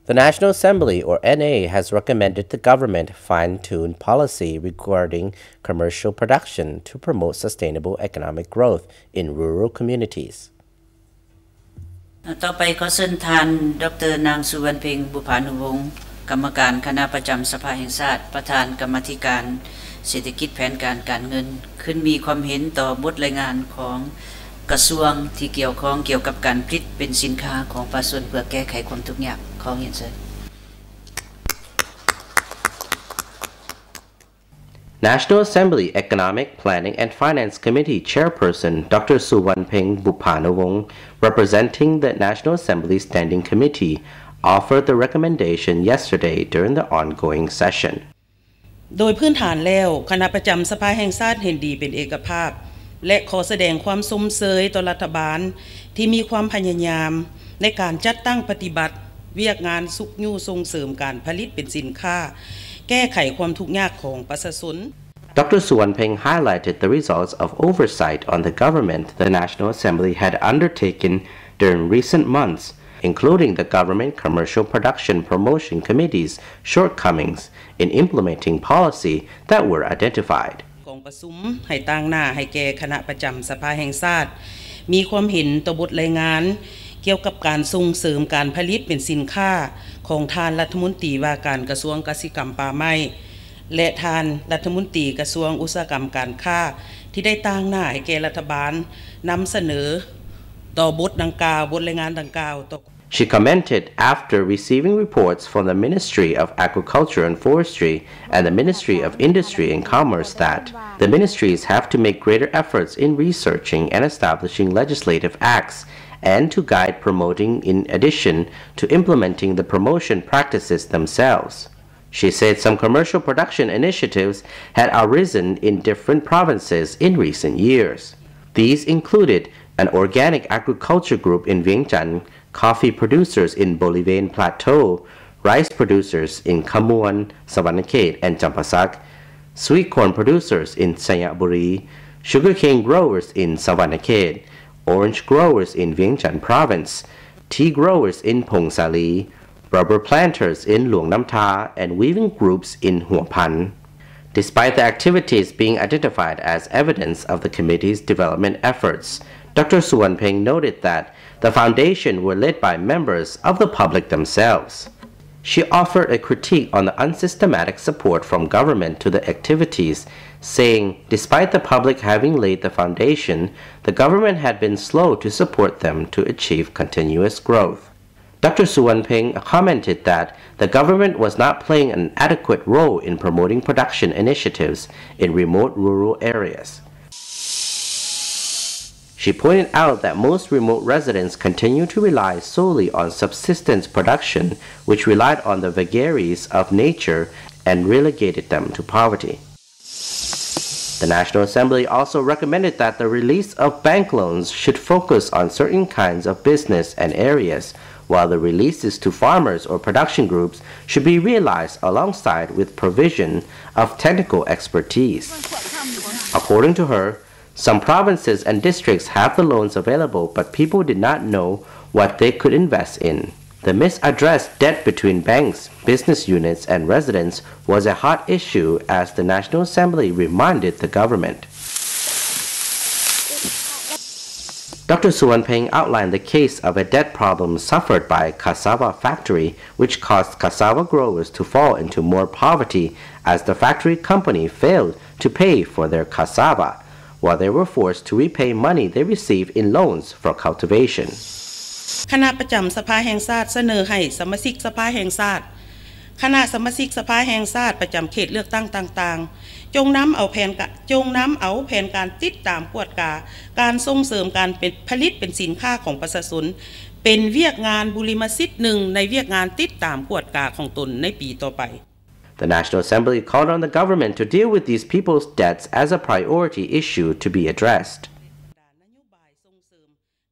The National Assembly, or NA, has recommended the government fine-tune policy regarding commercial production to promote sustainable economic growth in rural communities. ต่อไปขอเชิญท่านดร.นางสุวรรณเพ็งบุพานุวงศ์กรรมการคณะประจำสภาแห่งชาติประธานกรรมาธิการเศรษฐกิจแผนการการเงินขึ้นมีความเห็นต่อบทรายงานของกระทรวงที่เกี่ยวข้องเกี่ยวกับการผลิตเป็นสินค้าของประชาชนเพื่อแก้ไขความทุกข์ยากของเห็นเชิญ National Assembly Economic Planning and Finance Committee Chairperson Dr. Souvanpheng Bouphanouvong, representing the National Assembly Standing Committee, offered the recommendation yesterday during the ongoing session. โดยพื้นฐานแล้วคณะประจำสภาแห่งชาติเห็นดีเป็นเอกภาพและขอแสดงความสมเสยต่อรัฐบาลที่มีความพยายามในการจัดตั้งปฏิบัติเวียกงานสุขยู่ส่งเสริมการผลิตเป็นสินค้าแก้ไขความทุกข์ยากของประชาชน Dr. Souvanpheng highlighted the results of oversight on the government the National Assembly had undertaken during recent months, including the Government Commercial Production Promotion Committee's shortcomings in implementing policy that were identified. กองประชุมให้ตั้งหน้าให้แก่คณะประจำสภาแห่งชาติมีความเห็นต่อบทรายงานเกี่ยวกับการส่งเสริมการผลิตเป็นสินค้าของท่านรัฐมนตรีว่าการกระทรวงเกษตรกรรมป่าไม้และท่านรัฐมนตรีกระทรวงอุตสาหกรรมการค้าที่ได้ตั้งหน้าให้แก่รัฐบาลนำเสนอต่อบทรายงานดังกล่าว She commented after receiving reports from the Ministry of Agriculture and Forestry and the Ministry of Industry and Commerce that the ministries have to make greater efforts in researching and establishing legislative acts and to guide promoting in addition to implementing the promotion practices themselves. She said some commercial production initiatives had arisen in different provinces in recent years. These included an organic agriculture group in Vientiane, coffee producers in Bouphanouvong Plateau, rice producers in Khamuan, Souvanpheng, and Champasak, sweet corn producers in Sayaburi, sugarcane growers in Souvanpheng, orange growers in Vientiane Province, tea growers in Pongsali, rubber planters in Luang Nam Tha, and weaving groups in Huang Pan. Despite the activities being identified as evidence of the committee's development efforts, Dr. Souvanpheng noted that the foundation were led by members of the public themselves. She offered a critique on the unsystematic support from government to the activities, saying despite the public having laid the foundation, the government had been slow to support them to achieve continuous growth. Dr. Souvanpheng commented that the government was not playing an adequate role in promoting production initiatives in remote rural areas. She pointed out that most remote residents continue to rely solely on subsistence production, which relied on the vagaries of nature and relegated them to poverty. The National Assembly also recommended that the release of bank loans should focus on certain kinds of business and areas, while the releases to farmers or production groups should be realized alongside with provision of technical expertise. According to her, some provinces and districts have the loans available, but people did not know what they could invest in. The misaddressed debt between banks, business units, and residents was a hot issue as the National Assembly reminded the government. Dr. Souvanpheng outlined the case of a debt problem suffered by a cassava factory, which caused cassava growers to fall into more poverty as the factory company failed to pay for their cassava, while they were forced to repay money they received in loans for cultivation. คณะประจำสภาแห่งชาติเสนอให้สมาชิกสภาแห่งชาติคณะสมาชิกสภาแห่งชาติประจำเขตเลือกตั้งต่างๆจงนำเอาแผนการติดตามกวดการส่งเสริมการผลิตเป็นสินค้าของประชาชนเป็นเวียกงานบุริมสิทธิ์หนึ่งในเวียกงานติดตามกวดของตนในปีต่อไป The National Assembly called on the government to deal with these people's debts as a priority issue to be addressed.